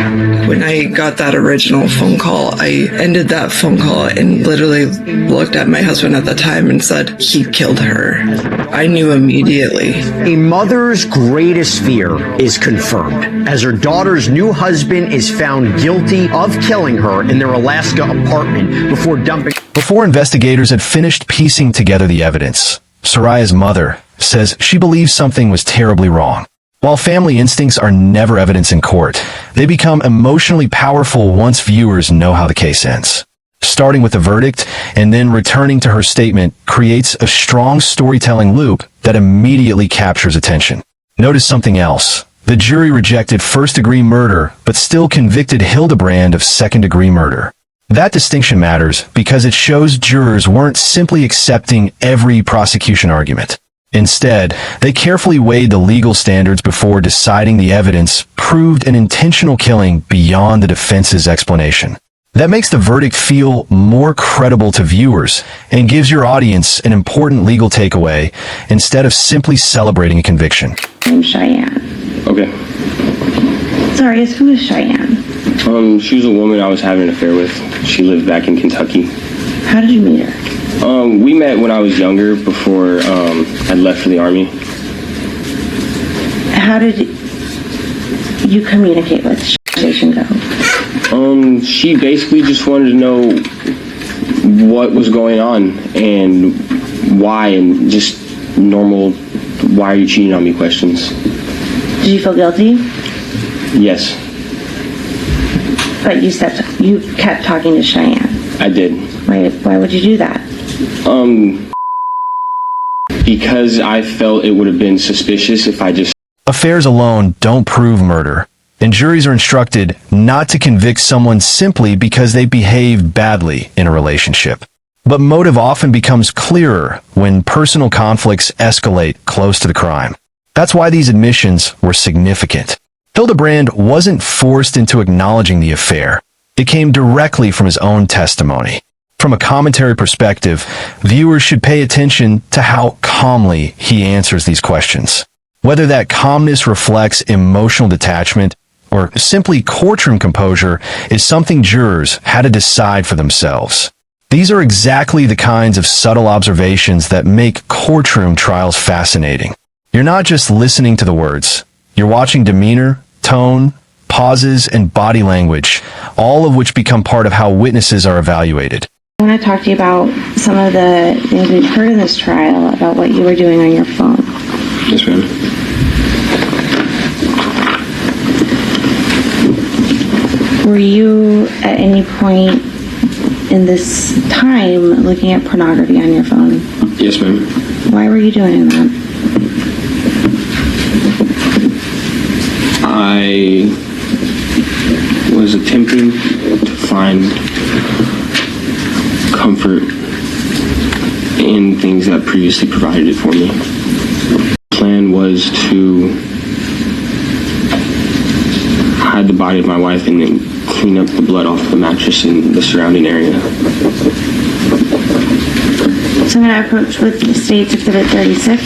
When I got that original phone call, I ended that phone call and literally looked at my husband at the time and said, he killed her. I knew immediately. A mother's greatest fear is confirmed as her daughter's new husband is found guilty of killing her in their Alaska apartment Before investigators had finished piecing together the evidence, Zaryus' mother says she believes something was terribly wrong. While family instincts are never evidence in court, they become emotionally powerful once viewers know how the case ends. Starting with the verdict and then returning to her statement creates a strong storytelling loop that immediately captures attention. Notice something else. The jury rejected first-degree murder, but still convicted Hildebrand of second-degree murder. That distinction matters because it shows jurors weren't simply accepting every prosecution argument. Instead, they carefully weighed the legal standards before deciding the evidence proved an intentional killing beyond the defense's explanation. That makes the verdict feel more credible to viewers and gives your audience an important legal takeaway instead of simply celebrating a conviction. I'm Cheyenne. Okay. Sorry, who is Cheyenne? She was a woman I was having an affair with. She lived back in Kentucky. How did you meet her? We met when I was younger, before I'd left for the Army. How did you communicate with Station Go? She basically just wanted to know what was going on and why, and just normal, why are you cheating on me questions. Did you feel guilty? Yes. But you kept talking to Cheyenne. I did. Why would you do that? Because I felt it would have been suspicious if I just... Affairs alone don't prove murder, and juries are instructed not to convict someone simply because they behaved badly in a relationship. But motive often becomes clearer when personal conflicts escalate close to the crime. That's why these admissions were significant. Hildebrand wasn't forced into acknowledging the affair. It came directly from his own testimony. From a commentary perspective, viewers should pay attention to how calmly he answers these questions. Whether that calmness reflects emotional detachment or simply courtroom composure is something jurors had to decide for themselves. These are exactly the kinds of subtle observations that make courtroom trials fascinating. You're not just listening to the words. You're watching demeanor, tone, pauses, and body language, all of which become part of how witnesses are evaluated. I want to talk to you about some of the things we've heard in this trial about what you were doing on your phone. Yes, ma'am. Were you at any point in this time looking at pornography on your phone? Yes, ma'am. Why were you doing that? I was attempting to find comfort in things that previously provided it for me. The plan was to hide the body of my wife and then clean up the blood off the mattress and the surrounding area. So I'm going to approach with State's Exhibit 36.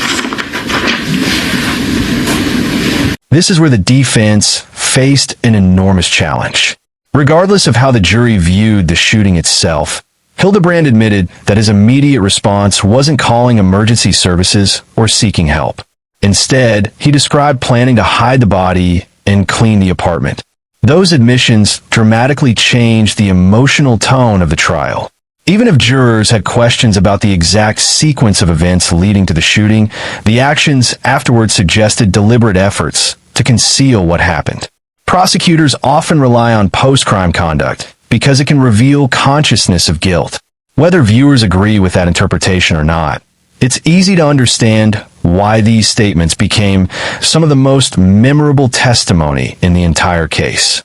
This is where the defense faced an enormous challenge. Regardless of how the jury viewed the shooting itself, Hildebrand admitted that his immediate response wasn't calling emergency services or seeking help. Instead, he described planning to hide the body and clean the apartment. Those admissions dramatically changed the emotional tone of the trial. Even if jurors had questions about the exact sequence of events leading to the shooting, the actions afterwards suggested deliberate efforts to conceal what happened. Prosecutors often rely on post-crime conduct because it can reveal consciousness of guilt. Whether viewers agree with that interpretation or not, it's easy to understand why these statements became some of the most memorable testimony in the entire case.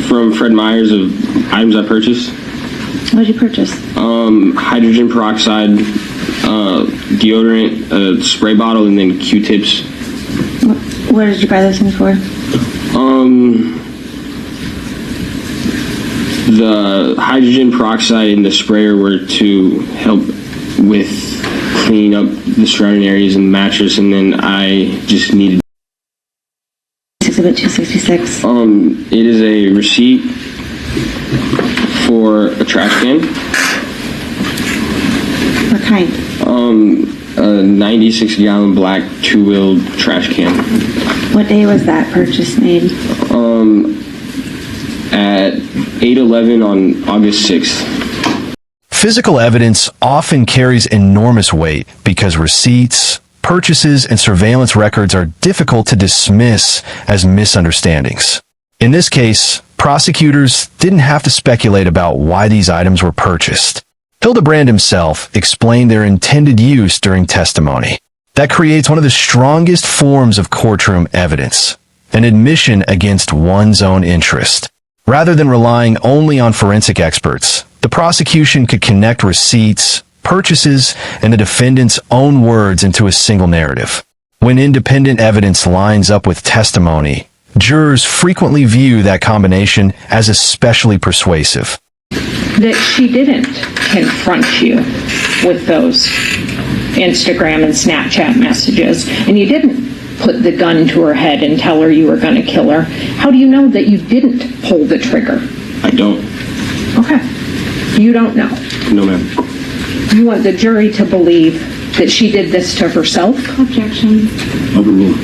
From Fred Meyer's of items I purchased. What did you purchase? Hydrogen peroxide, deodorant, a spray bottle, and then Q-tips. What did you buy those things for? The hydrogen peroxide and the sprayer were to help with cleaning up the surrounding areas and the mattress, and then I just needed Exhibit 266? It is a receipt for a trash can. What kind? A 96-gallon black two-wheeled trash can. What day was that purchase made? At 8:11 on August 6th. Physical evidence often carries enormous weight because receipts, purchases, and surveillance records are difficult to dismiss as misunderstandings. In this case, prosecutors didn't have to speculate about why these items were purchased. Hildebrand himself explained their intended use during testimony. That creates one of the strongest forms of courtroom evidence, an admission against one's own interest. Rather than relying only on forensic experts, the prosecution could connect receipts, purchases, and the defendant's own words into a single narrative. When independent evidence lines up with testimony, jurors frequently view that combination as especially persuasive. That she didn't confront you with those Instagram and Snapchat messages, and you didn't put the gun to her head and tell her you were going to kill her. How do you know that you didn't pull the trigger? I don't. Okay. You don't know. No, ma'am. You want the jury to believe that she did this to herself? Objection. Overruled.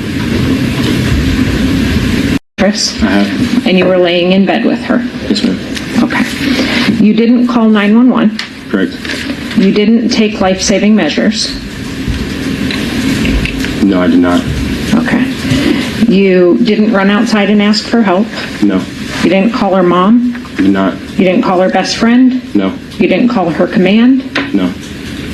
Chris? I have. And you were laying in bed with her? Yes, ma'am. Okay. You didn't call 911? Correct. You didn't take life-saving measures? No, I did not. Okay. You didn't run outside and ask for help? No. You didn't call her mom? Did not. You didn't call her best friend? No. You didn't call her command? No.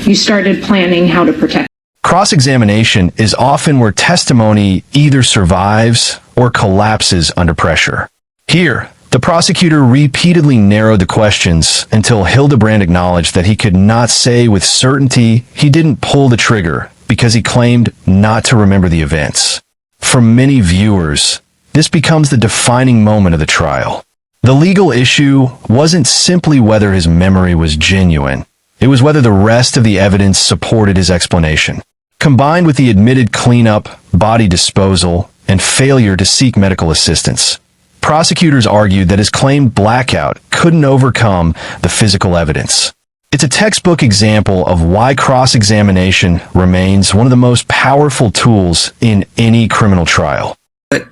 You started planning how to protect. Cross-examination is often where testimony either survives or collapses under pressure. Here, the prosecutor repeatedly narrowed the questions until Hildebrand acknowledged that he could not say with certainty he didn't pull the trigger because he claimed not to remember the events. For many viewers, this becomes the defining moment of the trial. The legal issue wasn't simply whether his memory was genuine. It was whether the rest of the evidence supported his explanation. Combined with the admitted cleanup, body disposal, and failure to seek medical assistance, prosecutors argued that his claimed blackout couldn't overcome the physical evidence. It's a textbook example of why cross-examination remains one of the most powerful tools in any criminal trial. But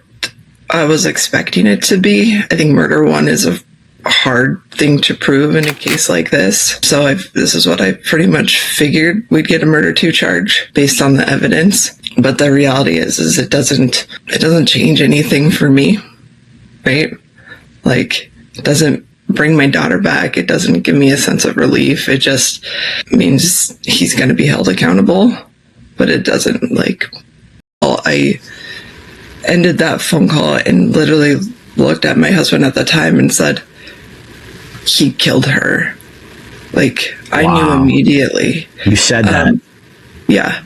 I was expecting it to be. I think murder one is a hard thing to prove in a case like this. So this is what I pretty much figured. We'd get a murder two charge based on the evidence. But the reality is it doesn't change anything for me, right? Like, it doesn't bring my daughter back. It doesn't give me a sense of relief. It just means he's going to be held accountable. But it doesn't, like, well, I ended that phone call and literally looked at my husband at the time and said, he killed her. Like, I knew immediately. You said that. Yeah.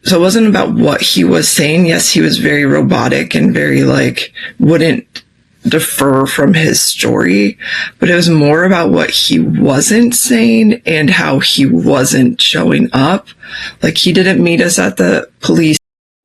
So it wasn't about what he was saying. Yes, he was very robotic and very, like, wouldn't defer from his story, but it was more about what he wasn't saying and how he wasn't showing up. Like, he didn't meet us at the police.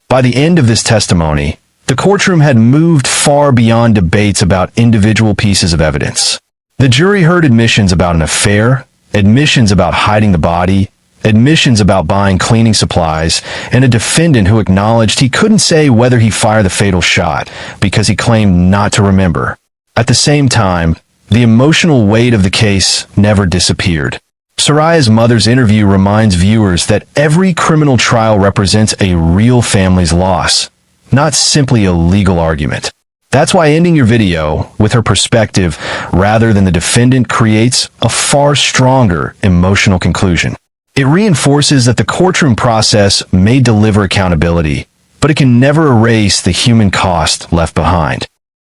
By the end of this testimony, the courtroom had moved far beyond debates about individual pieces of evidence. The jury heard admissions about an affair, admissions about hiding the body, admissions about buying cleaning supplies, and a defendant who acknowledged he couldn't say whether he fired the fatal shot because he claimed not to remember. At the same time, the emotional weight of the case never disappeared. Zaryus' mother's interview reminds viewers that every criminal trial represents a real family's loss, not simply a legal argument. That's why ending your video with her perspective rather than the defendant creates a far stronger emotional conclusion. It reinforces that the courtroom process may deliver accountability, but it can never erase the human cost left behind.